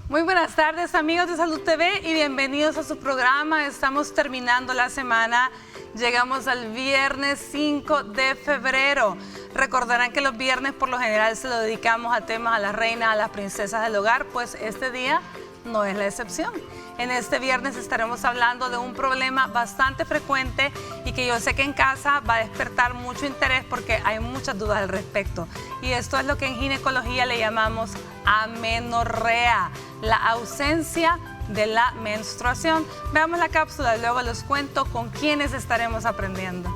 Muy buenas tardes, amigos de Salud TV, y bienvenidos a su programa. Estamos terminando la semana, llegamos al viernes 5 de febrero. Recordarán que los viernes por lo general se lo dedicamos a temas a las reinas, a las princesas del hogar, pues este día no es la excepción. En este viernes estaremos hablando de un problema bastante frecuente y que yo sé que en casa va a despertar mucho interés porque hay muchas dudas al respecto. Y esto es lo que en ginecología le llamamos amenorrea, la ausencia de la menstruación. Veamos la cápsula y luego les cuento con quiénes estaremos aprendiendo.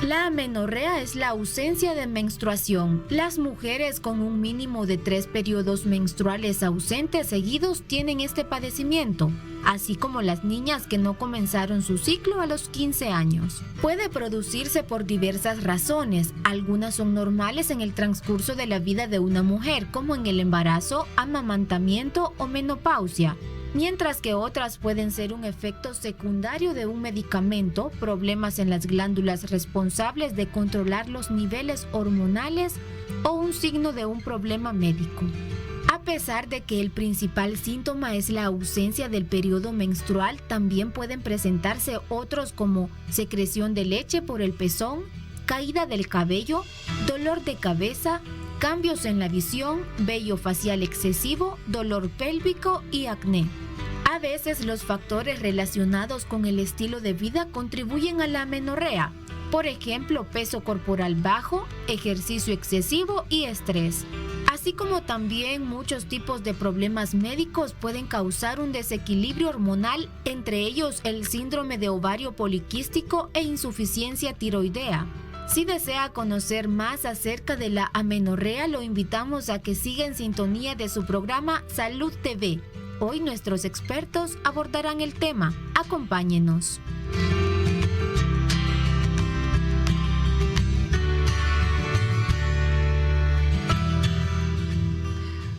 La amenorrea es la ausencia de menstruación. Las mujeres con un mínimo de 3 periodos menstruales ausentes seguidos tienen este padecimiento, así como las niñas que no comenzaron su ciclo a los 15 años. Puede producirse por diversas razones. Algunas son normales en el transcurso de la vida de una mujer, como en el embarazo, amamantamiento o menopausia, mientras que otras pueden ser un efecto secundario de un medicamento, problemas en las glándulas responsables de controlar los niveles hormonales o un signo de un problema médico. A pesar de que el principal síntoma es la ausencia del periodo menstrual, también pueden presentarse otros como secreción de leche por el pezón, caída del cabello, dolor de cabeza, cambios en la visión, vello facial excesivo, dolor pélvico y acné. A veces los factores relacionados con el estilo de vida contribuyen a la amenorrea, por ejemplo, peso corporal bajo, ejercicio excesivo y estrés. Así como también muchos tipos de problemas médicos pueden causar un desequilibrio hormonal, entre ellos el síndrome de ovario poliquístico e insuficiencia tiroidea. Si desea conocer más acerca de la amenorrea, lo invitamos a que siga en sintonía de su programa Salud TV. Hoy nuestros expertos abordarán el tema. Acompáñenos.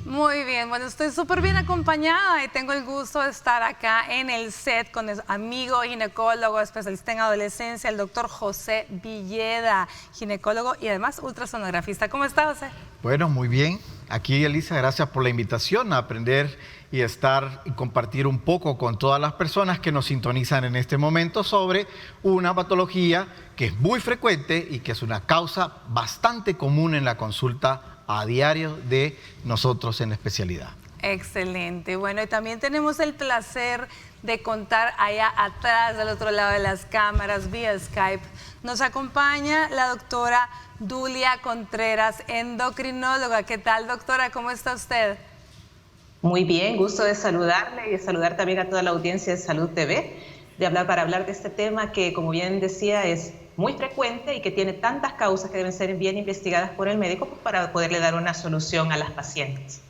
Muy bien, bueno, estoy súper bien acompañada y tengo el gusto de estar acá en el set con el amigo ginecólogo, especialista en adolescencia, el doctor José Villeda, ginecólogo y además ultrasonografista. ¿Cómo está, José? Bueno, muy bien. Aquí, Elisa, gracias por la invitación a aprender y estar y compartir un poco con todas las personas que nos sintonizan en este momento sobre una patología que es muy frecuente y que es una causa bastante común en la consulta a diario de nosotros en la especialidad. Excelente. Bueno, y también tenemos el placer de contar allá atrás, del otro lado de las cámaras, vía Skype. Nos acompaña la doctora Dulia Contreras, endocrinóloga. ¿Qué tal, doctora? ¿Cómo está usted? Muy bien, gusto de saludarle y de saludar también a toda la audiencia de Salud TV, para hablar de este tema que, como bien decía, es muy frecuente y que tiene tantas causas que deben ser bien investigadas por el médico para poderle dar una solución a las pacientes.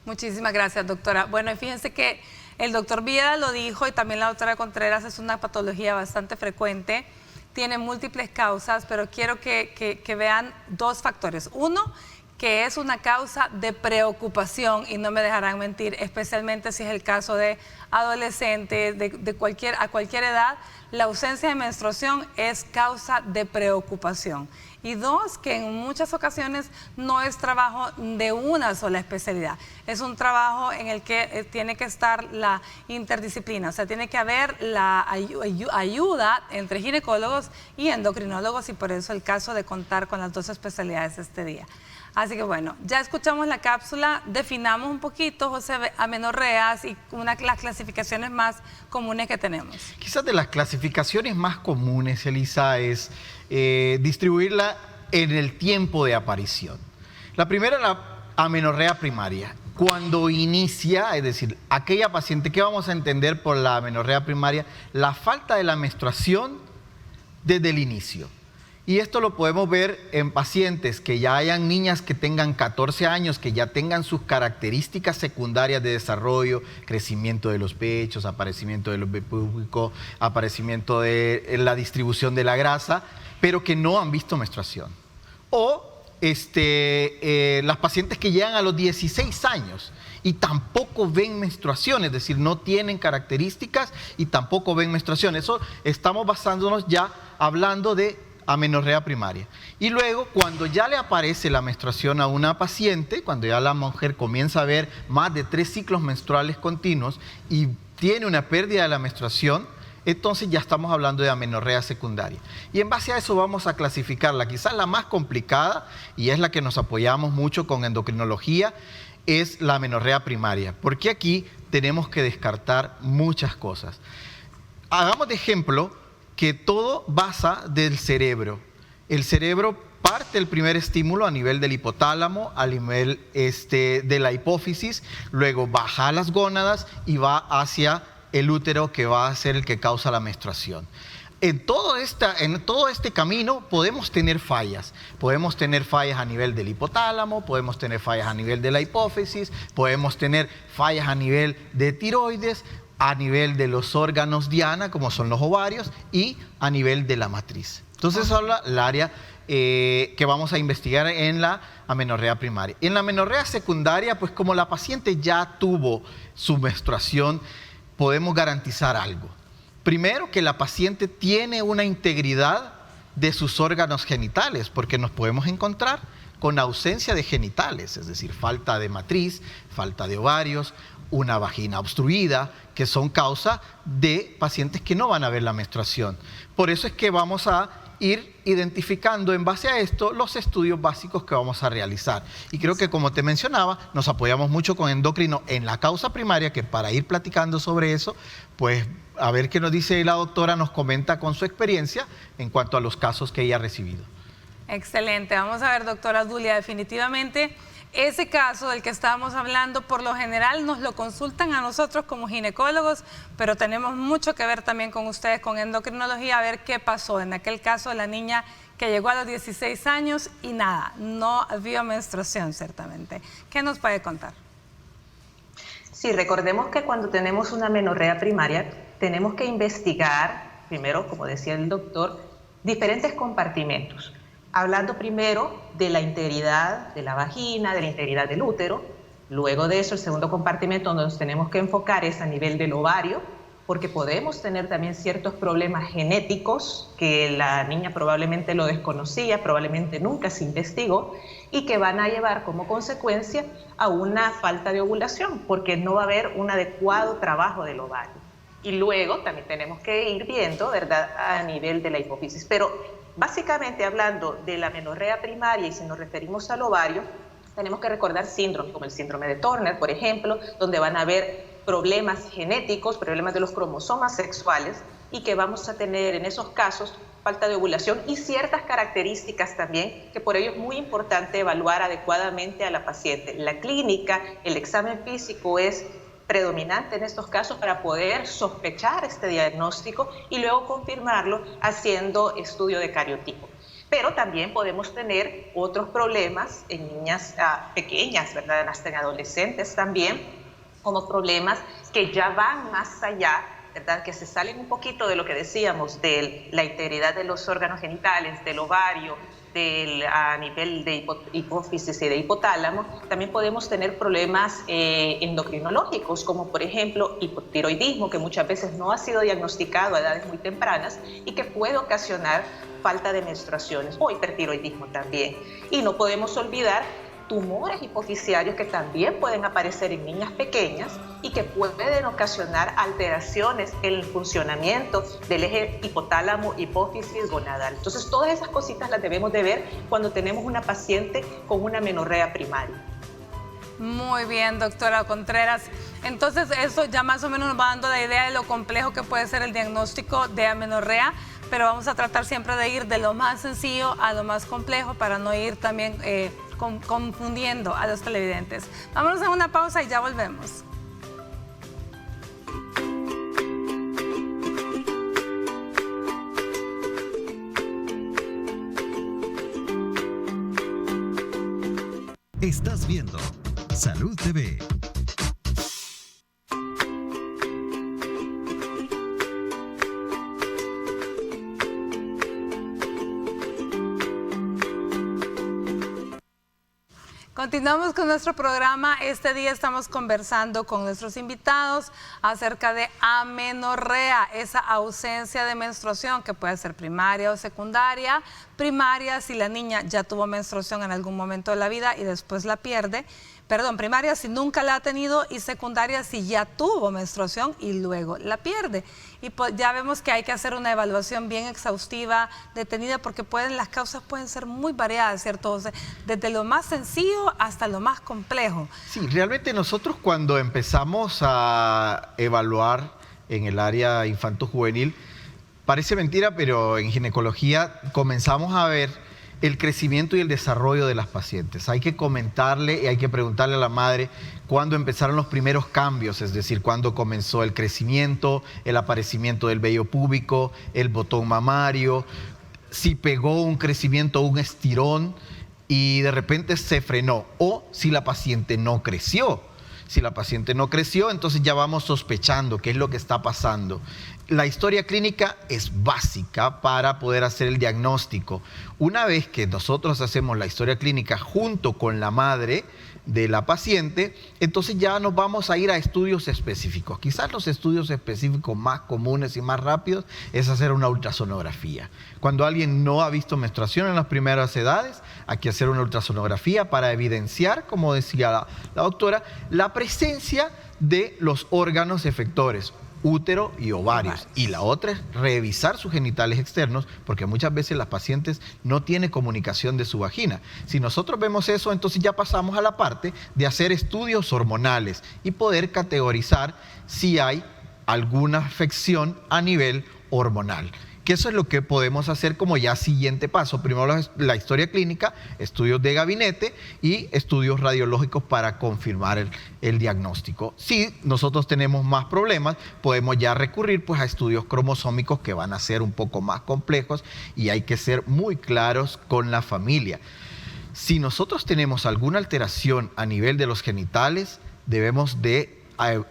Muchísimas gracias, doctora. Bueno, y fíjense que el doctor Villeda lo dijo y también la doctora Contreras, es una patología bastante frecuente, tiene múltiples causas, pero quiero que vean dos factores. Uno, que es una causa de preocupación, y no me dejarán mentir, especialmente si es el caso de adolescentes, a cualquier edad, la ausencia de menstruación es causa de preocupación. Y dos, que en muchas ocasiones no es trabajo de una sola especialidad, es un trabajo en el que tiene que estar la interdisciplina, o sea, tiene que haber la ayuda entre ginecólogos y endocrinólogos, y por eso el caso de contar con las dos especialidades este día. Así que bueno, ya escuchamos la cápsula, definamos un poquito, José, amenorreas y las clasificaciones más comunes que tenemos. Quizás de las clasificaciones más comunes, Elisa, es distribuirla en el tiempo de aparición. La primera, la amenorrea primaria. Cuando inicia, es decir, aquella paciente, ¿qué vamos a entender por la amenorrea primaria? La falta de la menstruación desde el inicio. Y esto lo podemos ver en pacientes que ya hayan niñas que tengan 14 años, que ya tengan sus características secundarias de desarrollo, crecimiento de los pechos, aparecimiento de los púbicos, aparecimiento de la distribución de la grasa, pero que no han visto menstruación. O las pacientes que llegan a los 16 años y tampoco ven menstruación, es decir, no tienen características y tampoco ven menstruación. Eso estamos basándonos ya hablando de amenorrea primaria. Y luego, cuando ya le aparece la menstruación a una paciente, cuando ya la mujer comienza a ver más de 3 ciclos menstruales continuos y tiene una pérdida de la menstruación, entonces ya estamos hablando de amenorrea secundaria. Y en base a eso vamos a clasificarla. Quizás la más complicada, y es la que nos apoyamos mucho con endocrinología, es la amenorrea primaria, porque aquí tenemos que descartar muchas cosas. Hagamos de ejemplo que todo basa del cerebro. El cerebro parte el primer estímulo a nivel del hipotálamo, a nivel de la hipófisis, luego baja a las gónadas y va hacia el útero, que va a ser el que causa la menstruación. En todo este camino podemos tener fallas. Podemos tener fallas a nivel del hipotálamo, podemos tener fallas a nivel de la hipófisis, podemos tener fallas a nivel de tiroides, a nivel de los órganos diana, como son los ovarios, y a nivel de la matriz. Entonces, habla el área que vamos a investigar en la amenorrea primaria. En la amenorrea secundaria, pues como la paciente ya tuvo su menstruación, podemos garantizar algo. Primero, que la paciente tiene una integridad de sus órganos genitales, porque nos podemos encontrar con ausencia de genitales, es decir, falta de matriz, falta de ovarios, una vagina obstruida, que son causa de pacientes que no van a ver la menstruación. Por eso es que vamos a ir identificando en base a esto los estudios básicos que vamos a realizar. Y creo que, como te mencionaba, nos apoyamos mucho con endocrino en la causa primaria, que para ir platicando sobre eso, pues a ver qué nos dice la doctora, nos comenta con su experiencia en cuanto a los casos que ella ha recibido. Excelente. Vamos a ver, doctora Dulia, definitivamente ese caso del que estábamos hablando, por lo general nos lo consultan a nosotros como ginecólogos, pero tenemos mucho que ver también con ustedes, con endocrinología, a ver qué pasó en aquel caso de la niña que llegó a los 16 años y nada, no vio menstruación, ciertamente. ¿Qué nos puede contar? Sí, recordemos que cuando tenemos una amenorrea primaria, tenemos que investigar, primero, como decía el doctor, diferentes compartimentos. Hablando primero de la integridad de la vagina, de la integridad del útero. Luego de eso, el segundo compartimento donde nos tenemos que enfocar es a nivel del ovario, porque podemos tener también ciertos problemas genéticos que la niña probablemente lo desconocía, probablemente nunca se investigó, y que van a llevar como consecuencia a una falta de ovulación, porque no va a haber un adecuado trabajo del ovario. Y luego también tenemos que ir viendo, ¿verdad?, a nivel de la hipófisis. Pero básicamente, hablando de la amenorrea primaria, y si nos referimos al ovario, tenemos que recordar síndromes como el síndrome de Turner, por ejemplo, donde van a haber problemas genéticos, problemas de los cromosomas sexuales, y que vamos a tener en esos casos falta de ovulación y ciertas características también, que por ello es muy importante evaluar adecuadamente a la paciente. La clínica, el examen físico es predominante en estos casos para poder sospechar este diagnóstico y luego confirmarlo haciendo estudio de cariotipo. Pero también podemos tener otros problemas en niñas pequeñas, ¿verdad?, hasta en adolescentes también, como problemas que ya van más allá, ¿verdad?, que se salen un poquito de lo que decíamos de la integridad de los órganos genitales, del ovario, a nivel de hipófisis y de hipotálamo. También podemos tener problemas endocrinológicos, como por ejemplo hipotiroidismo, que muchas veces no ha sido diagnosticado a edades muy tempranas y que puede ocasionar falta de menstruaciones, o hipertiroidismo también. Y no podemos olvidar tumores hipofisiarios que también pueden aparecer en niñas pequeñas y que pueden ocasionar alteraciones en el funcionamiento del eje hipotálamo, hipófisis, gonadal. Entonces, todas esas cositas las debemos de ver cuando tenemos una paciente con una amenorrea primaria. Muy bien, doctora Contreras. Entonces, eso ya más o menos nos va dando la idea de lo complejo que puede ser el diagnóstico de amenorrea, pero vamos a tratar siempre de ir de lo más sencillo a lo más complejo para no ir también confundiendo a los televidentes. Vámonos a una pausa y ya volvemos. Estás viendo Salud TV. Continuamos con nuestro programa. Este día estamos conversando con nuestros invitados acerca de amenorrea, esa ausencia de menstruación que puede ser primaria o secundaria. Primaria si la niña ya tuvo menstruación en algún momento de la vida y después la pierde. Perdón, primaria si nunca la ha tenido y secundaria si ya tuvo menstruación y luego la pierde. Y pues ya vemos que hay que hacer una evaluación bien exhaustiva, detenida, porque las causas pueden ser muy variadas, ¿cierto? O sea, desde lo más sencillo hasta lo más complejo. Sí, realmente nosotros cuando empezamos a evaluar en el área infanto-juvenil, parece mentira, pero en ginecología comenzamos a ver el crecimiento y el desarrollo de las pacientes. Hay que comentarle y hay que preguntarle a la madre cuándo empezaron los primeros cambios, es decir, cuándo comenzó el crecimiento, el aparecimiento del vello púbico, el botón mamario, si pegó un crecimiento, un estirón y de repente se frenó, o si la paciente no creció. Si la paciente no creció, entonces ya vamos sospechando qué es lo que está pasando. La historia clínica es básica para poder hacer el diagnóstico. Una vez que nosotros hacemos la historia clínica junto con la madre de la paciente, entonces ya nos vamos a ir a estudios específicos. Quizás los estudios específicos más comunes y más rápidos es hacer una ultrasonografía. Cuando alguien no ha visto menstruación en las primeras edades, hay que hacer una ultrasonografía para evidenciar, como decía la doctora, la presencia de los órganos efectores, útero y ovarios. Y la otra es revisar sus genitales externos, porque muchas veces las pacientes no tienen comunicación de su vagina. Si nosotros vemos eso, entonces ya pasamos a la parte de hacer estudios hormonales y poder categorizar si hay alguna afección a nivel hormonal. Que eso es lo que podemos hacer como ya siguiente paso. Primero la historia clínica, estudios de gabinete y estudios radiológicos para confirmar el diagnóstico. Si nosotros tenemos más problemas, podemos ya recurrir pues a estudios cromosómicos que van a ser un poco más complejos y hay que ser muy claros con la familia. Si nosotros tenemos alguna alteración a nivel de los genitales, debemos de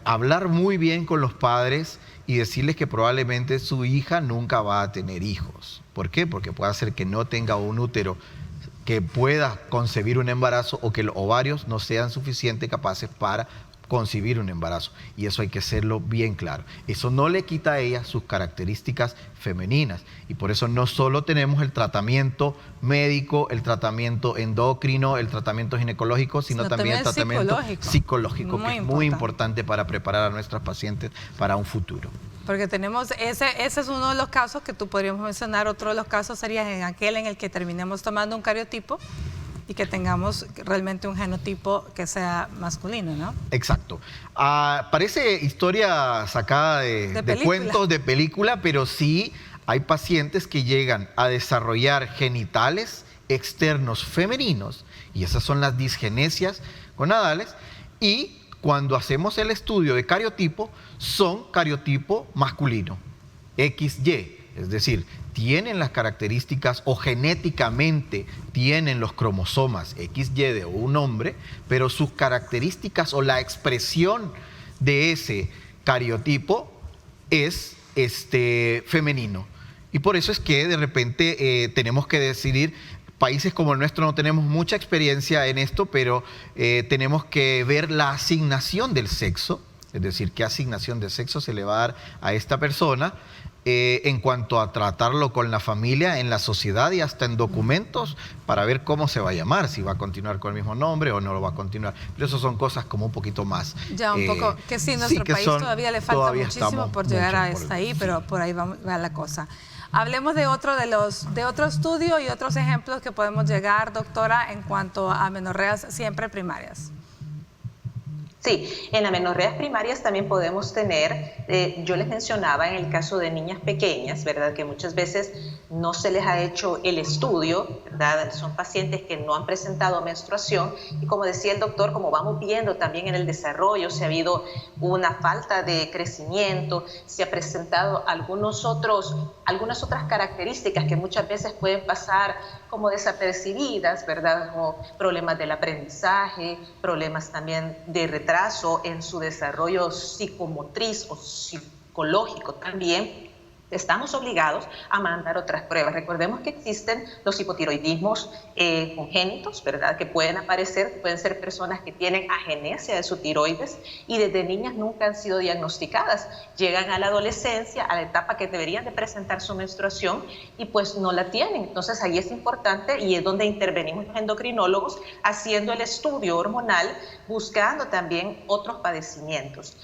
hablar muy bien con los padres y decirles que probablemente su hija nunca va a tener hijos. ¿Por qué? Porque puede ser que no tenga un útero que pueda concebir un embarazo o que los ovarios no sean suficientemente capaces para concebir un embarazo. Y eso hay que hacerlo bien claro. Eso no le quita a ella sus características femeninas. Y por eso no solo tenemos el tratamiento médico, el tratamiento endocrino, el tratamiento ginecológico, sino también el tratamiento psicológico, que es muy importante para preparar a nuestras pacientes para un futuro. Porque tenemos, ese es uno de los casos que tú podríamos mencionar. Otro de los casos sería en aquel en el que terminemos tomando un cariotipo y que tengamos realmente un genotipo que sea masculino, ¿no? Exacto. Parece historia sacada de cuentos, de película, pero sí hay pacientes que llegan a desarrollar genitales externos femeninos, y esas son las disgenesias gonadales, y cuando hacemos el estudio de cariotipo, son cariotipo masculino, XY, es decir, tienen las características o genéticamente tienen los cromosomas XY de un hombre, pero sus características o la expresión de ese cariotipo es femenino. Y por eso es que de repente tenemos que decidir. Países como el nuestro no tenemos mucha experiencia en esto, pero tenemos que ver la asignación del sexo, es decir, qué asignación de sexo se le va a dar a esta persona, en cuanto a tratarlo con la familia, en la sociedad y hasta en documentos para ver cómo se va a llamar, si va a continuar con el mismo nombre o no lo va a continuar. Pero eso son cosas como un poquito más... Ya un poco, que sí, nuestro país todavía le falta muchísimo por llegar a hasta ahí, pero por ahí va la cosa. Hablemos de otro estudio y otros ejemplos que podemos llegar, doctora, en cuanto a amenorreas siempre primarias. Sí, en amenorreas primarias también podemos tener, yo les mencionaba en el caso de niñas pequeñas, ¿verdad? Que muchas veces no se les ha hecho el estudio, ¿verdad? Son pacientes que no han presentado menstruación y como decía el doctor, como vamos viendo también en el desarrollo, si ha habido una falta de crecimiento, se ha presentado algunas otras características que muchas veces pueden pasar como desapercibidas, ¿verdad? Como problemas del aprendizaje, problemas también de retraso en su desarrollo psicomotriz o psicológico también, estamos obligados a mandar otras pruebas. Recordemos que existen los hipotiroidismos congénitos, ¿verdad? Que pueden aparecer, pueden ser personas que tienen agenesia de su tiroides y desde niñas nunca han sido diagnosticadas. Llegan a la adolescencia, a la etapa que deberían de presentar su menstruación y pues no la tienen. Entonces ahí es importante y es donde intervenimos los endocrinólogos haciendo el estudio hormonal, buscando también otros padecimientos.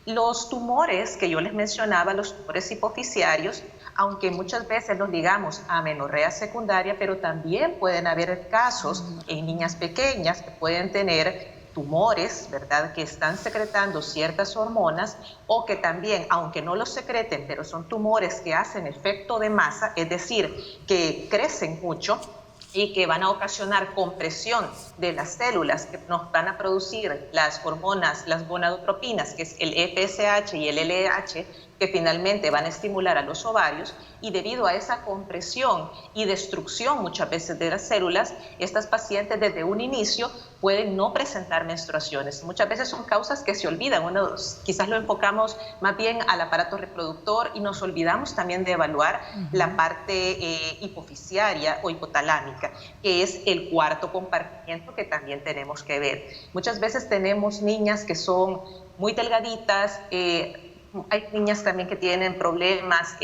Los tumores que yo les mencionaba, los tumores hipoficiarios, aunque muchas veces los ligamos a amenorrea secundaria, pero también pueden haber casos en niñas pequeñas que pueden tener tumores, ¿verdad?, que están secretando ciertas hormonas o que también, aunque no los secreten, pero son tumores que hacen efecto de masa, es decir, que crecen mucho y que van a ocasionar compresión de las células que nos van a producir las hormonas, las gonadotropinas, que es el FSH y el LH, que finalmente van a estimular a los ovarios, y debido a esa compresión y destrucción muchas veces de las células, estas pacientes desde un inicio pueden no presentar menstruaciones. Muchas veces son causas que se olvidan, quizás lo enfocamos más bien al aparato reproductor y nos olvidamos también de evaluar la parte hipoficiaria o hipotalámica, que es el cuarto compartimiento que también tenemos que ver. Muchas veces tenemos niñas que son muy delgaditas, hay niñas también que tienen problemas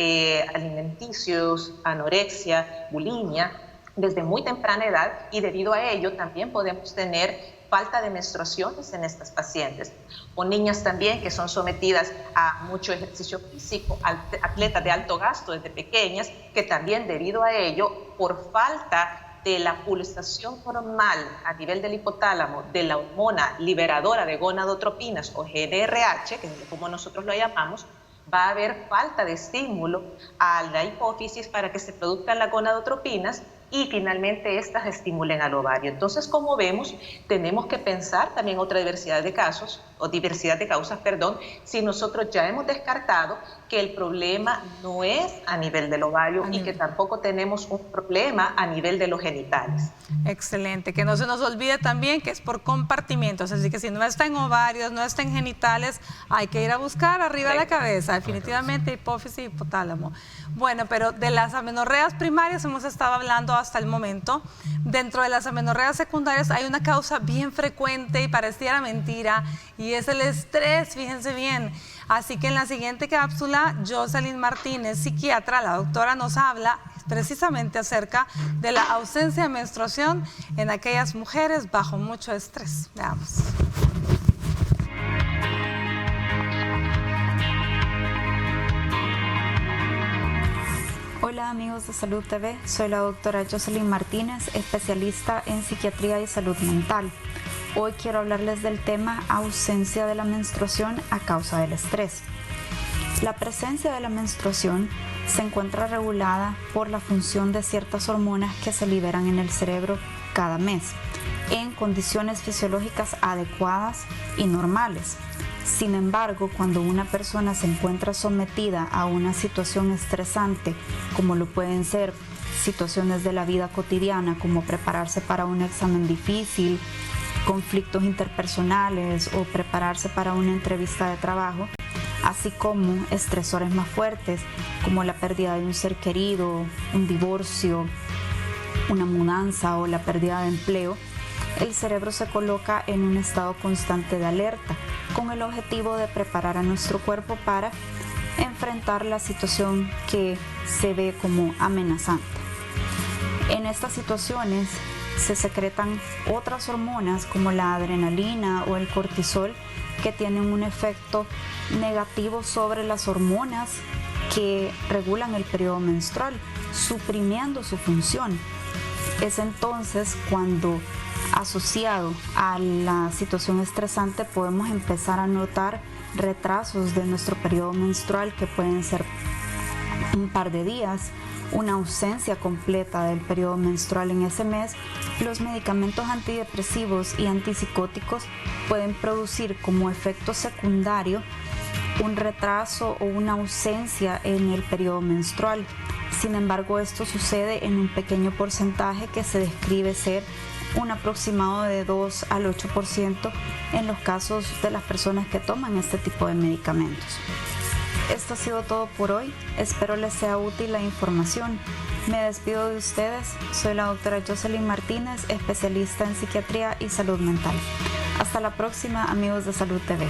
alimenticios, anorexia, bulimia, desde muy temprana edad, y debido a ello también podemos tener falta de menstruaciones en estas pacientes. O niñas también que son sometidas a mucho ejercicio físico, atletas de alto gasto desde pequeñas, que también debido a ello, por falta de la pulsación normal a nivel del hipotálamo de la hormona liberadora de gonadotropinas o GnRH, que es como nosotros lo llamamos, va a haber falta de estímulo a la hipófisis para que se produzcan las gonadotropinas y finalmente estas estimulen al ovario. Entonces, como vemos, tenemos que pensar también otra diversidad de casos, si nosotros ya hemos descartado que el problema no es a nivel del ovario y que tampoco tenemos un problema a nivel de los genitales. Excelente, que no se nos olvide también que es por compartimientos, así que si no está en ovarios, no está en genitales, hay que ir a buscar arriba de la cabeza, definitivamente hipófisis y hipotálamo. Bueno, pero de las amenorreas primarias hemos estado hablando hasta el momento. Dentro de las amenorreas secundarias hay una causa bien frecuente y pareciera mentira, y es el estrés, fíjense bien. Así que en la siguiente cápsula, Jocelyn Martínez, psiquiatra, la doctora, nos habla precisamente acerca de la ausencia de menstruación en aquellas mujeres bajo mucho estrés. Veamos. Hola amigos de Salud TV, soy la doctora Jocelyn Martínez, especialista en psiquiatría y salud mental. Hoy quiero hablarles del tema ausencia de la menstruación a causa del estrés. La presencia de la menstruación se encuentra regulada por la función de ciertas hormonas que se liberan en el cerebro cada mes, en condiciones fisiológicas adecuadas y normales. Sin embargo, cuando una persona se encuentra sometida a una situación estresante, como lo pueden ser situaciones de la vida cotidiana, como prepararse para un examen difícil, conflictos interpersonales o prepararse para una entrevista de trabajo, así como estresores más fuertes, como la pérdida de un ser querido, un divorcio, una mudanza o la pérdida de empleo, el cerebro se coloca en un estado constante de alerta, con el objetivo de preparar a nuestro cuerpo para enfrentar la situación que se ve como amenazante. En estas situaciones se secretan otras hormonas como la adrenalina o el cortisol que tienen un efecto negativo sobre las hormonas que regulan el periodo menstrual, suprimiendo su función. Es entonces cuando Asociado a la situación estresante podemos empezar a notar retrasos de nuestro periodo menstrual que pueden ser un par de días, una ausencia completa del periodo menstrual en ese mes. Los medicamentos antidepresivos y antipsicóticos pueden producir como efecto secundario un retraso o una ausencia en el periodo menstrual. Sin embargo, esto sucede en un pequeño porcentaje que se describe ser un aproximado de 2 al 8% en los casos de las personas que toman este tipo de medicamentos. Esto ha sido todo por hoy. Espero les sea útil la información. Me despido de ustedes. Soy la doctora Jocelyn Martínez, especialista en psiquiatría y salud mental. Hasta la próxima, amigos de Salud TV.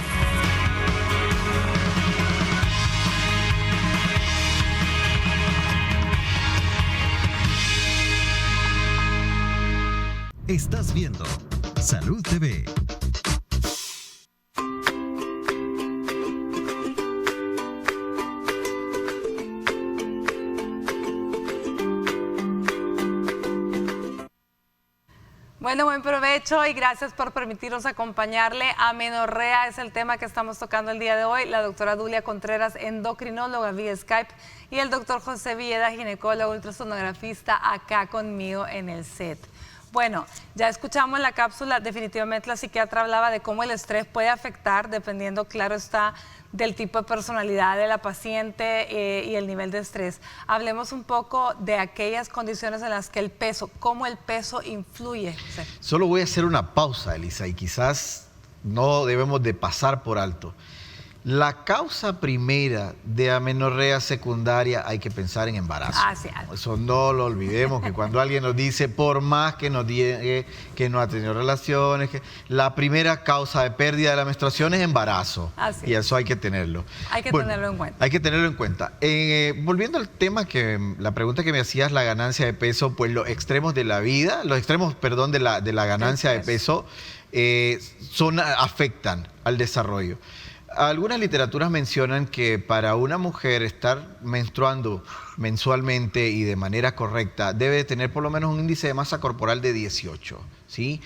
Estás viendo Salud TV. Bueno, buen provecho y gracias por permitirnos acompañarle. Amenorrea es el tema que estamos tocando el día de hoy. La doctora Dulia Contreras, endocrinóloga vía Skype, y el doctor José Villeda, ginecólogo ultrasonografista, acá conmigo en el set. Bueno, ya escuchamos en la cápsula, definitivamente la psiquiatra hablaba de cómo el estrés puede afectar, dependiendo, claro está, del tipo de personalidad de la paciente y el nivel de estrés. Hablemos un poco de aquellas condiciones en las que el peso, cómo el peso influye. José. Solo voy a hacer una pausa, Elisa, y quizás no debemos de pasar por alto. La causa primera de amenorrea secundaria hay que pensar en embarazo. Sí. Eso no lo olvidemos, que cuando alguien nos dice, por más que nos diga que no ha tenido relaciones, que la primera causa de pérdida de la menstruación es embarazo. Y eso hay que tenerlo. Hay que tenerlo en cuenta. Hay que tenerlo en cuenta. Volviendo al tema, la pregunta que me hacías, la ganancia de peso, pues los extremos de la vida, los extremos, perdón, de la ganancia de peso afectan al desarrollo. Algunas literaturas mencionan que para una mujer estar menstruando mensualmente y de manera correcta debe tener por lo menos un índice de masa corporal de 18, ¿sí?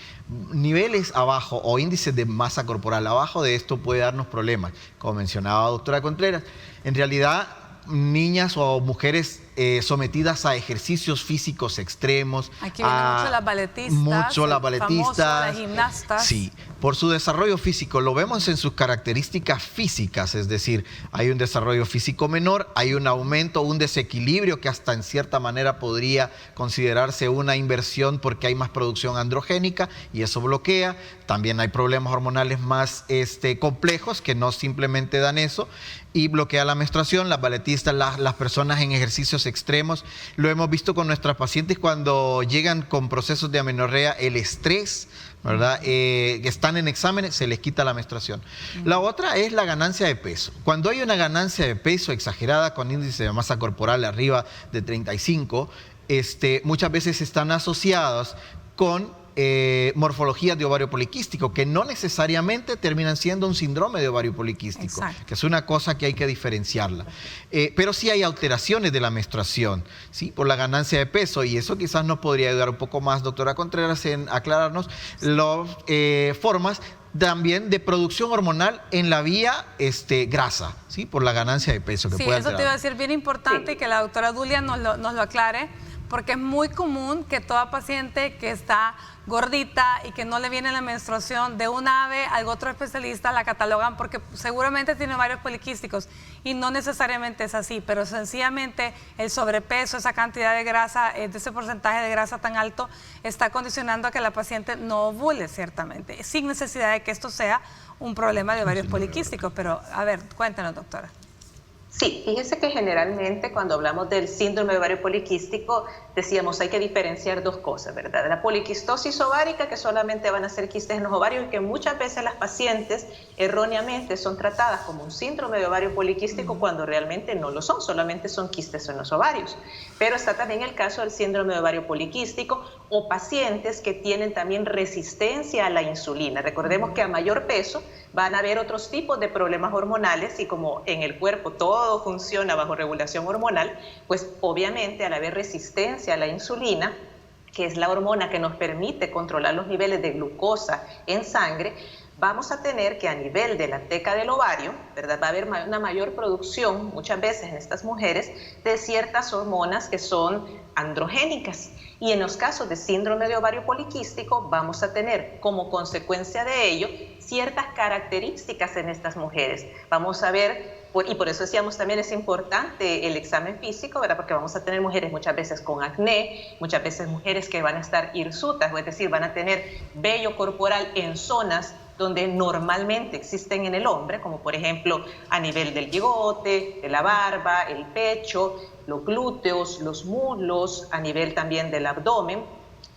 Niveles abajo o índices de masa corporal abajo de esto puede darnos problemas. Como mencionaba la doctora Contreras, en realidad niñas o mujeres sometidas a ejercicios físicos extremos. Aquí vienen mucho las balletistas, las gimnastas. Sí, por su desarrollo físico. Lo vemos en sus características físicas, es decir, hay un desarrollo físico menor, hay un aumento, un desequilibrio que hasta en cierta manera podría considerarse una inversión porque hay más producción androgénica y eso bloquea. También hay problemas hormonales más complejos que no simplemente dan eso y bloquea la menstruación. Las balletistas, las personas en ejercicios extremos, lo hemos visto con nuestras pacientes cuando llegan con procesos de amenorrea, el estrés, ¿verdad? Que están en exámenes, se les quita la menstruación. La otra es la ganancia de peso. Cuando hay una ganancia de peso exagerada con índice de masa corporal arriba de 35, muchas veces están asociadas con morfologías de ovario poliquístico, que no necesariamente terminan siendo un síndrome de ovario poliquístico. Exacto. Que es una cosa que hay que diferenciarla. Pero sí hay alteraciones de la menstruación, ¿sí? Por la ganancia de peso, y eso quizás nos podría ayudar un poco más, doctora Contreras, en aclararnos las formas también de producción hormonal en la vía grasa, ¿sí? Por la ganancia de peso que puede alterar. Eso te iba a decir, bien importante que la doctora Dulia nos lo aclare, porque es muy común que toda paciente que está gordita y que no le viene la menstruación de un ave, al otro especialista la catalogan porque seguramente tiene ovarios poliquísticos y no necesariamente es así, pero sencillamente el sobrepeso, esa cantidad de grasa, de ese porcentaje de grasa tan alto, está condicionando a que la paciente no ovule ciertamente, sin necesidad de que esto sea un problema de ovarios poliquísticos. Pero a ver, cuéntanos, doctora. Sí, fíjese que generalmente cuando hablamos del síndrome de ovario poliquístico, decíamos hay que diferenciar dos cosas, ¿verdad? La poliquistosis ovárica, que solamente van a ser quistes en los ovarios y que muchas veces las pacientes erróneamente son tratadas como un síndrome de ovario poliquístico cuando realmente no lo son, solamente son quistes en los ovarios. Pero está también el caso del síndrome de ovario poliquístico o pacientes que tienen también resistencia a la insulina. Recordemos que a mayor peso van a haber otros tipos de problemas hormonales y como en el cuerpo todo funciona bajo regulación hormonal, pues obviamente al haber resistencia a la insulina, que es la hormona que nos permite controlar los niveles de glucosa en sangre, vamos a tener que a nivel de la teca del ovario, ¿verdad?, va a haber una mayor producción muchas veces en estas mujeres de ciertas hormonas que son androgénicas. Y en los casos de síndrome de ovario poliquístico vamos a tener como consecuencia de ello ciertas características en estas mujeres. Vamos a ver, y por eso decíamos también es importante el examen físico, ¿verdad?, porque vamos a tener mujeres muchas veces con acné, muchas veces mujeres que van a estar hirsutas, es decir, van a tener vello corporal en zonas donde normalmente existen en el hombre, como por ejemplo a nivel del bigote, de la barba, el pecho, los glúteos, los muslos, a nivel también del abdomen,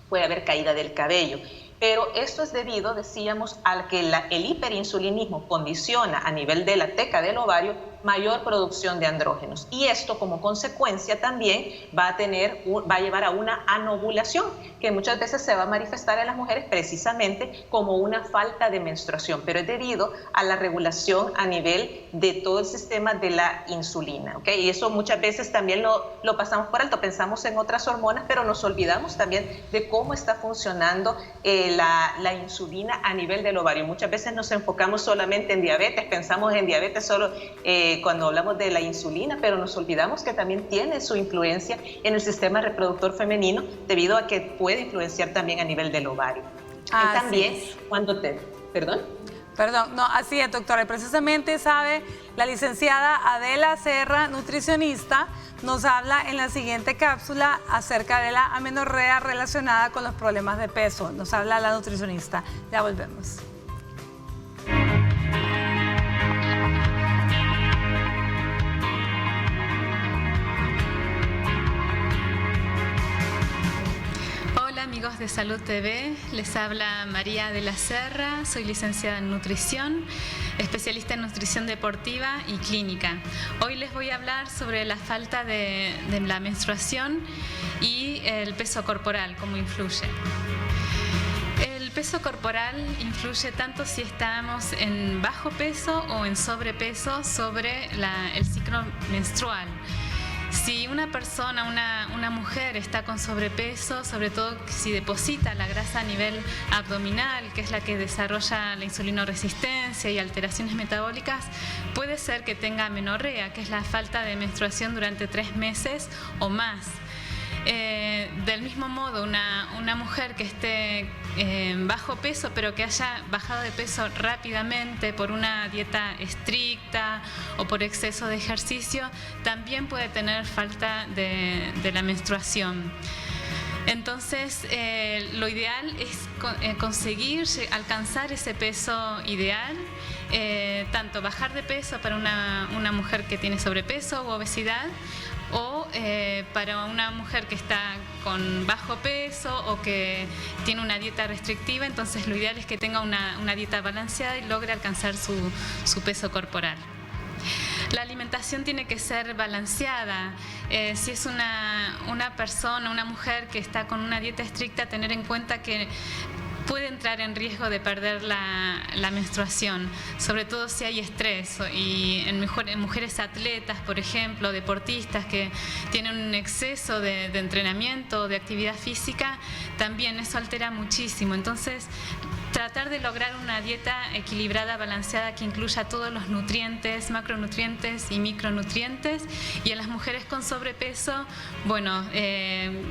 puede haber caída del cabello. Pero esto es debido, decíamos, al que el hiperinsulinismo condiciona a nivel de la teca del ovario mayor producción de andrógenos. Y esto como consecuencia también va a llevar a una anovulación, que muchas veces se va a manifestar en las mujeres precisamente como una falta de menstruación, pero es debido a la regulación a nivel de todo el sistema de la insulina, ¿okay? Y eso muchas veces también lo pasamos por alto, pensamos en otras hormonas, pero nos olvidamos también de cómo está funcionando la insulina a nivel del ovario. Muchas veces nos enfocamos solamente en diabetes, pensamos en diabetes solo cuando hablamos de la insulina, pero nos olvidamos que también tiene su influencia en el sistema reproductor femenino debido a que puede influenciar también a nivel del ovario. Y también cuando Perdón, no, así es, doctora. Y precisamente, sabe, la licenciada Adela Serra, nutricionista, nos habla en la siguiente cápsula acerca de la amenorrea relacionada con los problemas de peso. Nos habla la nutricionista. Ya volvemos. Amigos de Salud TV, les habla María de la Serra, soy licenciada en nutrición, especialista en nutrición deportiva y clínica. Hoy les voy a hablar sobre la falta de la menstruación y el peso corporal, cómo influye. El peso corporal influye tanto si estamos en bajo peso o en sobrepeso sobre el ciclo menstrual. Si una persona, una mujer está con sobrepeso, sobre todo si deposita la grasa a nivel abdominal, que es la que desarrolla la insulinoresistencia y alteraciones metabólicas, puede ser que tenga amenorrea, que es la falta de menstruación durante 3 meses o más. Del mismo modo, una mujer que esté en bajo peso, pero que haya bajado de peso rápidamente por una dieta estricta o por exceso de ejercicio, también puede tener falta de la menstruación. Entonces, lo ideal es conseguir alcanzar ese peso ideal, tanto bajar de peso para una mujer que tiene sobrepeso u obesidad, o para una mujer que está con bajo peso o que tiene una dieta restrictiva. Entonces lo ideal es que tenga una dieta balanceada y logre alcanzar su peso corporal. La alimentación tiene que ser balanceada. Si es una persona, una mujer que está con una dieta estricta, tener en cuenta que puede entrar en riesgo de perder la menstruación, sobre todo si hay estrés, y en mujeres atletas, por ejemplo, deportistas que tienen un exceso de entrenamiento, de actividad física, también eso altera muchísimo. Entonces, tratar de lograr una dieta equilibrada, balanceada, que incluya todos los nutrientes, macronutrientes y micronutrientes. Y en las mujeres con sobrepeso, bueno,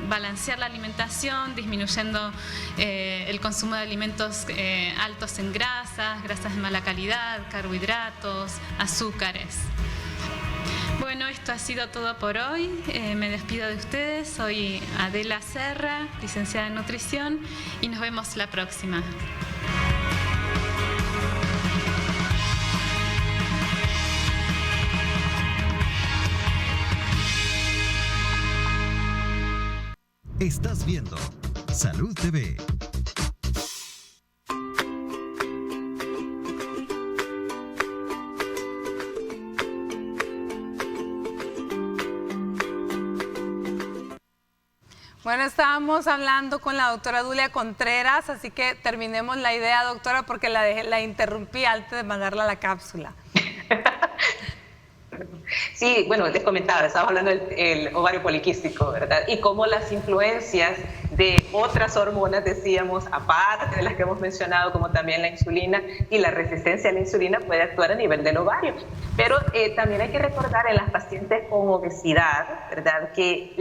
balancear la alimentación, disminuyendo el consumo de alimentos altos en grasas de mala calidad, carbohidratos, azúcares. Bueno, esto ha sido todo por hoy. Me despido de ustedes. Soy Adela Serra, licenciada en nutrición, y nos vemos la próxima. Estás viendo Salud TV. Bueno, estábamos hablando con la doctora Dulia Contreras, así que terminemos la idea, doctora, porque la interrumpí antes de mandarla a la cápsula. Sí, bueno, les comentaba, estaba hablando del ovario poliquístico, ¿verdad? Y cómo las influencias de otras hormonas, decíamos, aparte de las que hemos mencionado, como también la insulina, y la resistencia a la insulina puede actuar a nivel del ovario. Pero también hay que recordar en las pacientes con obesidad, ¿verdad?, que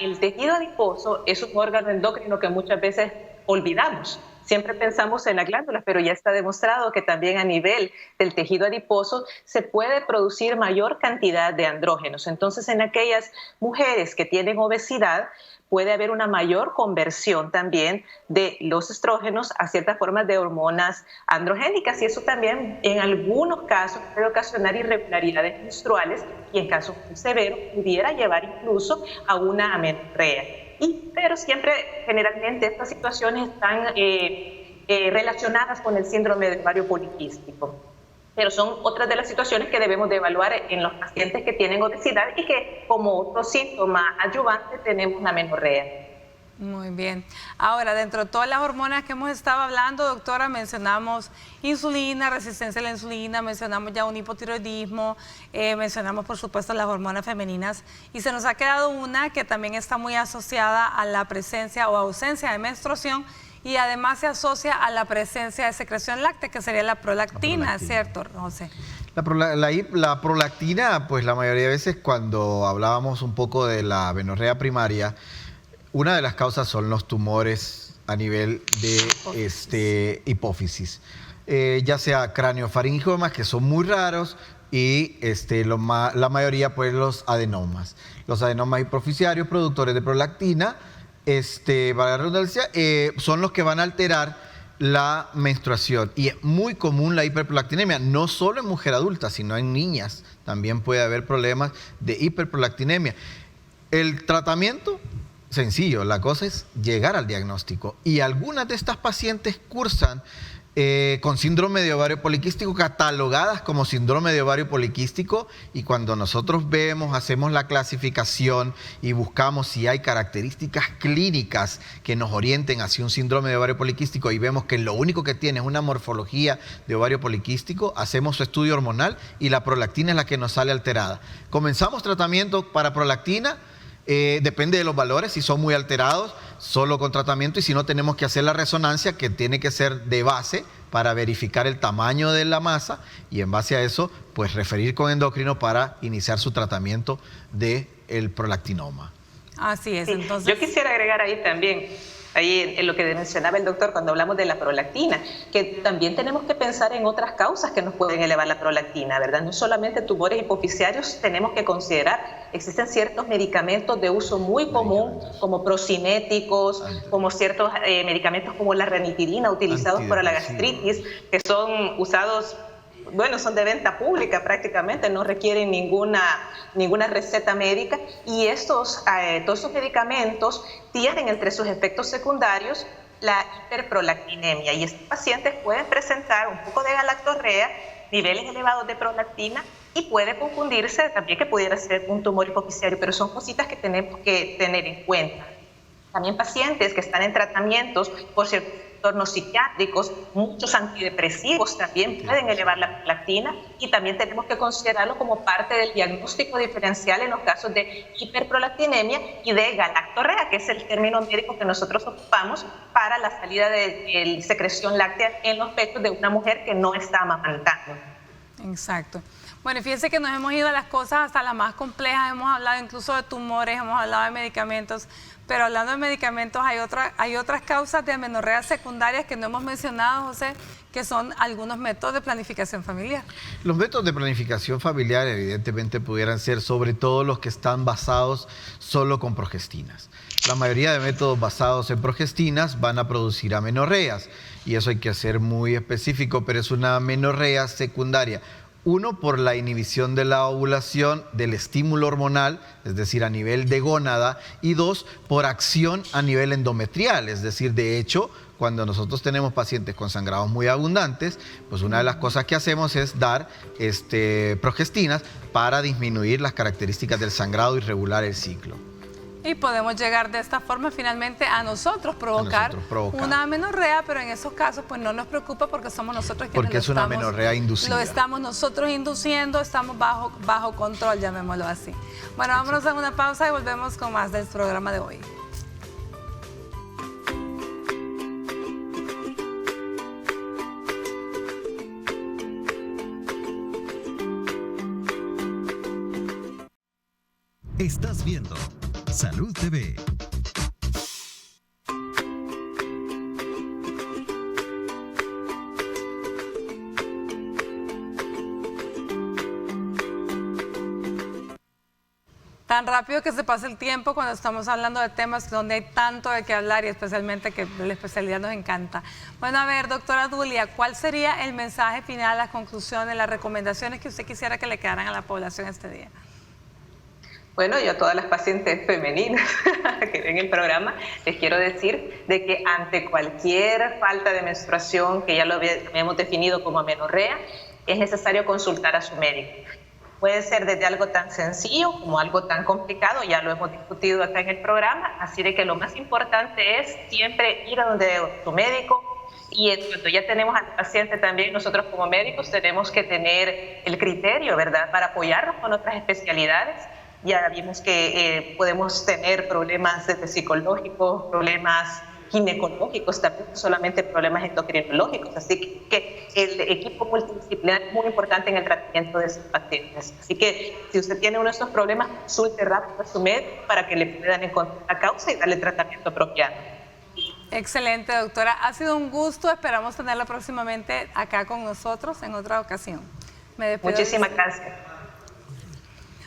el tejido adiposo es un órgano endocrino que muchas veces olvidamos. Siempre pensamos en las glándulas, pero ya está demostrado que también a nivel del tejido adiposo se puede producir mayor cantidad de andrógenos. Entonces, en aquellas mujeres que tienen obesidad, puede haber una mayor conversión también de los estrógenos a ciertas formas de hormonas androgénicas, y eso también en algunos casos puede ocasionar irregularidades menstruales y en casos muy severos pudiera llevar incluso a una amenorrea. Pero siempre, generalmente, estas situaciones están relacionadas con el síndrome del ovario poliquístico. Pero son otras de las situaciones que debemos de evaluar en los pacientes que tienen obesidad y que como otro síntoma adyuvante tenemos la amenorrea. Muy bien. Ahora, dentro de todas las hormonas que hemos estado hablando, doctora, mencionamos insulina, resistencia a la insulina, mencionamos ya un hipotiroidismo, mencionamos por supuesto las hormonas femeninas, y se nos ha quedado una que también está muy asociada a la presencia o ausencia de menstruación, y además se asocia a la presencia de secreción láctea, que sería la prolactina, ¿cierto, José? La prolactina, pues la mayoría de veces cuando hablábamos un poco de la amenorrea primaria, una de las causas son los tumores a nivel de hipófisis, ya sea craneofaringiomas, que son muy raros, y la mayoría pues los adenomas. Los adenomas hipofisiarios productores de prolactina, para la redundancia, son los que van a alterar la menstruación, y es muy común la hiperprolactinemia, no solo en mujer adulta, sino en niñas también puede haber problemas de hiperprolactinemia. El tratamiento, sencillo, la cosa es llegar al diagnóstico, y algunas de estas pacientes cursan con síndrome de ovario poliquístico, catalogadas como síndrome de ovario poliquístico, y cuando nosotros vemos, hacemos la clasificación y buscamos si hay características clínicas que nos orienten hacia un síndrome de ovario poliquístico y vemos que lo único que tiene es una morfología de ovario poliquístico, hacemos su estudio hormonal y la prolactina es la que nos sale alterada. Comenzamos tratamiento para prolactina. Depende de los valores, si son muy alterados, solo con tratamiento, y si no, tenemos que hacer la resonancia, que tiene que ser de base para verificar el tamaño de la masa, y en base a eso, pues referir con endocrino para iniciar su tratamiento del prolactinoma. Así es, sí. Entonces... Yo quisiera agregar ahí también, en lo que mencionaba el doctor cuando hablamos de la prolactina, que también tenemos que pensar en otras causas que nos pueden elevar la prolactina, ¿verdad? No solamente tumores hipofisiarios tenemos que considerar, existen ciertos medicamentos de uso muy común, como procinéticos, como ciertos medicamentos como la ranitidina, utilizados para la gastritis, que son usados, bueno, son de venta pública prácticamente, no requieren ninguna receta médica, y todos estos medicamentos tienen entre sus efectos secundarios la hiperprolactinemia, y estos pacientes pueden presentar un poco de galactorrea, niveles elevados de prolactina, y puede confundirse también que pudiera ser un tumor hipofisiario, pero son cositas que tenemos que tener en cuenta. También pacientes que están en tratamientos por ciertos trastornos psiquiátricos, muchos antidepresivos también pueden elevar la prolactina, y también tenemos que considerarlo como parte del diagnóstico diferencial en los casos de hiperprolactinemia y de galactorrea, que es el término médico que nosotros ocupamos para la salida de secreción láctea en los pechos de una mujer que no está amamantando. Exacto. Bueno, y fíjense que nos hemos ido a las cosas hasta las más complejas, hemos hablado incluso de tumores, hemos hablado de medicamentos, pero hablando de medicamentos hay otras causas de amenorrea secundarias que no hemos mencionado, José, que son algunos métodos de planificación familiar. Los métodos de planificación familiar evidentemente pudieran ser sobre todo los que están basados solo con progestinas. La mayoría de métodos basados en progestinas van a producir amenorreas, y eso hay que ser muy específico, pero es una amenorrea secundaria. Uno, por la inhibición de la ovulación, del estímulo hormonal, es decir, a nivel de gónada, y dos, por acción a nivel endometrial, es decir, de hecho, cuando nosotros tenemos pacientes con sangrados muy abundantes, pues una de las cosas que hacemos es dar progestinas para disminuir las características del sangrado y regular el ciclo. Y podemos llegar de esta forma finalmente a nosotros provocar una amenorrea, pero en esos casos pues no nos preocupa porque somos nosotros quienes porque es una amenorrea inducida. Lo estamos nosotros induciendo, estamos bajo control, llamémoslo así. Bueno, vámonos a una pausa y volvemos con más del programa de hoy. Estás viendo Salud TV. Tan rápido que se pasa el tiempo cuando estamos hablando de temas donde hay tanto de qué hablar y especialmente que la especialidad nos encanta. Bueno, a ver, doctora Dulia, ¿cuál sería el mensaje final, las conclusiones, las recomendaciones que usted quisiera que le quedaran a la población este día? Bueno, yo a todas las pacientes femeninas que ven el programa les quiero decir de que ante cualquier falta de menstruación, que ya lo hemos definido como amenorrea, es necesario consultar a su médico. Puede ser desde algo tan sencillo como algo tan complicado, ya lo hemos discutido acá en el programa, así de que lo más importante es siempre ir a donde tu médico, y cuando ya tenemos al paciente también, nosotros como médicos tenemos que tener el criterio, ¿verdad?, para apoyarnos con otras especialidades. Ya vimos que podemos tener problemas desde psicológicos, problemas ginecológicos, también solamente problemas endocrinológicos, así que el equipo multidisciplinar es muy importante en el tratamiento de esos pacientes. Así que si usted tiene uno de estos problemas, consulte rápido a su médico para que le puedan encontrar la causa y darle tratamiento apropiado. Excelente, doctora. Ha sido un gusto, esperamos tenerla próximamente acá con nosotros en otra ocasión. Me despido. Muchísimas gracias.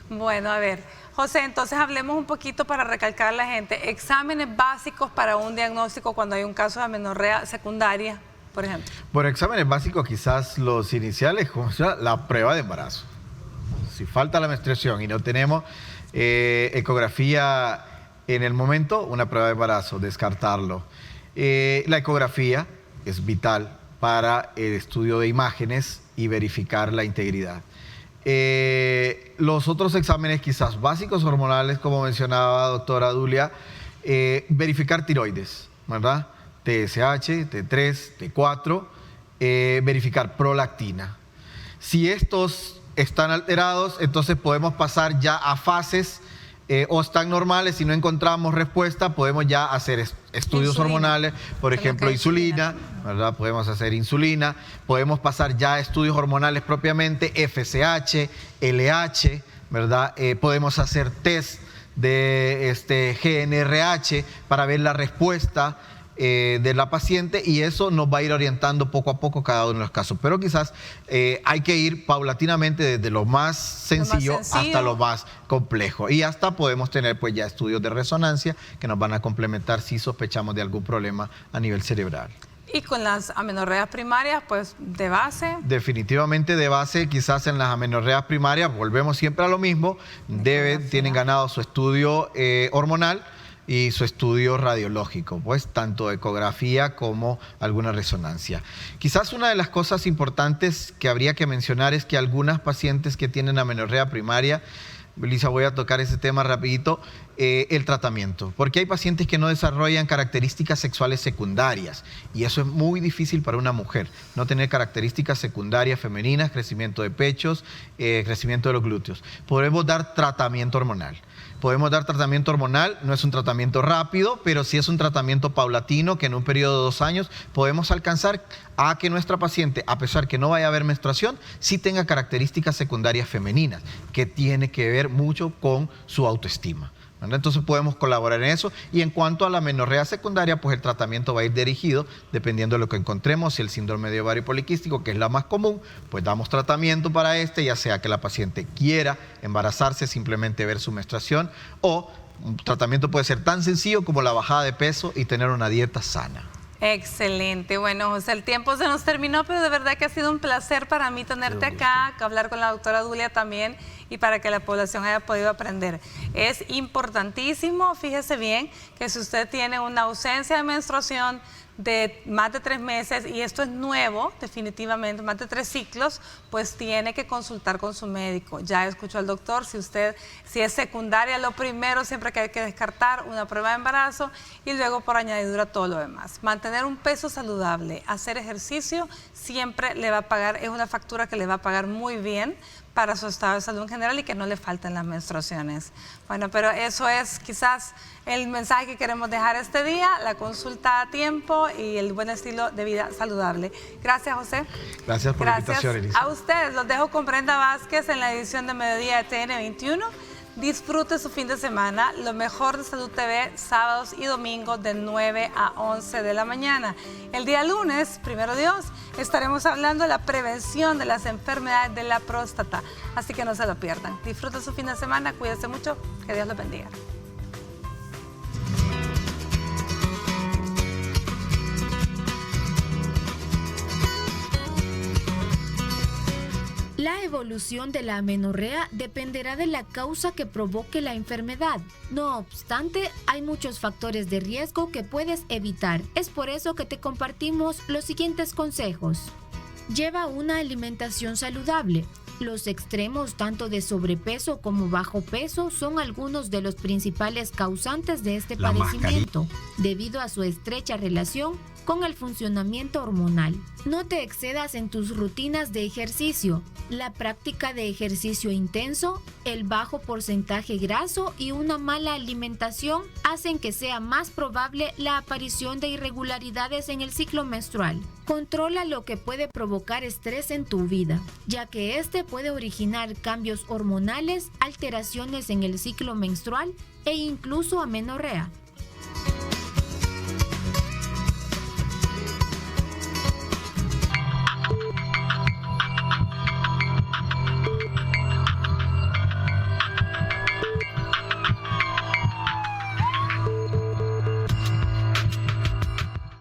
Bueno, a ver, José, entonces hablemos un poquito para recalcar a la gente, exámenes básicos para un diagnóstico cuando hay un caso de amenorrea secundaria, por ejemplo. Bueno, exámenes básicos quizás los iniciales, como sea la prueba de embarazo. Si falta la menstruación y no tenemos ecografía en el momento, una prueba de embarazo, descartarlo. La ecografía es vital para el estudio de imágenes y verificar la integridad. Los otros exámenes quizás básicos hormonales, como mencionaba doctora Dulia, verificar tiroides, ¿verdad? TSH, T3, T4, verificar prolactina. Si estos están alterados, entonces podemos pasar ya a fases o están normales. Si no encontramos respuesta, podemos ya hacer estudios hormonales, por ejemplo, insulina, ¿verdad? Podemos hacer insulina, podemos pasar ya a estudios hormonales propiamente, FSH, LH, ¿verdad? Podemos hacer test de GNRH para ver la respuesta de la paciente, y eso nos va a ir orientando poco a poco cada uno de los casos. Pero quizás hay que ir paulatinamente desde lo más sencillo hasta lo más complejo, y hasta podemos tener pues ya estudios de resonancia que nos van a complementar si sospechamos de algún problema a nivel cerebral. Y con las amenorreas primarias, pues de base. Definitivamente de base, quizás en las amenorreas primarias, volvemos siempre a lo mismo, tienen ganado su estudio hormonal y su estudio radiológico, pues tanto ecografía como alguna resonancia. Quizás una de las cosas importantes que habría que mencionar es que algunas pacientes que tienen amenorrea primaria, Lisa, voy a tocar ese tema rapidito, el tratamiento, porque hay pacientes que no desarrollan características sexuales secundarias, y eso es muy difícil para una mujer, no tener características secundarias femeninas, crecimiento de pechos, crecimiento de los glúteos. Podemos dar tratamiento hormonal. No es un tratamiento rápido, pero sí es un tratamiento paulatino que en un periodo de 2 años podemos alcanzar a que nuestra paciente, a pesar que no vaya a haber menstruación, sí tenga características secundarias femeninas, que tiene que ver mucho con su autoestima. Entonces podemos colaborar en eso. Y en cuanto a la amenorrea secundaria, pues el tratamiento va a ir dirigido dependiendo de lo que encontremos. Si el síndrome de ovario poliquístico, que es la más común, pues damos tratamiento para ya sea que la paciente quiera embarazarse, simplemente ver su menstruación, o un tratamiento puede ser tan sencillo como la bajada de peso y tener una dieta sana. Excelente. Bueno, José, el tiempo se nos terminó, pero de verdad que ha sido un placer para mí tenerte acá, hablar con la doctora Dulia también, y para que la población haya podido aprender. Es importantísimo, fíjese bien, que si usted tiene una ausencia de menstruación de más de 3 meses, y esto es nuevo, definitivamente, más de 3 ciclos, pues tiene que consultar con su médico. Ya escuchó al doctor, si es secundaria, lo primero siempre que hay que descartar, una prueba de embarazo, y luego por añadidura todo lo demás. Mantener un peso saludable, hacer ejercicio, siempre le va a pagar, es una factura que le va a pagar muy bien para su estado de salud en general y que no le falten las menstruaciones. Bueno, pero eso es quizás el mensaje que queremos dejar este día, la consulta a tiempo y el buen estilo de vida saludable. Gracias, José. Gracias por la invitación, Elisa. A ustedes, los dejo con Brenda Vázquez en la edición de Mediodía de TN21. Disfrute su fin de semana. Lo mejor de Salud TV, sábados y domingos de 9 a 11 de la mañana. El día lunes, primero Dios, estaremos hablando de la prevención de las enfermedades de la próstata. Así que no se lo pierdan. Disfrute su fin de semana, cuídense mucho, que Dios los bendiga. La evolución de la amenorrea dependerá de la causa que provoque la enfermedad. No obstante, hay muchos factores de riesgo que puedes evitar. Es por eso que te compartimos los siguientes consejos. Lleva una alimentación saludable. Los extremos tanto de sobrepeso como bajo peso son algunos de los principales causantes de este padecimiento, debido a su estrecha relación con el funcionamiento hormonal. No te excedas en tus rutinas de ejercicio. La práctica de ejercicio intenso, el bajo porcentaje graso y una mala alimentación hacen que sea más probable la aparición de irregularidades en el ciclo menstrual. Controla lo que puede provocar estrés en tu vida, ya que este puede originar cambios hormonales, alteraciones en el ciclo menstrual e incluso amenorrea.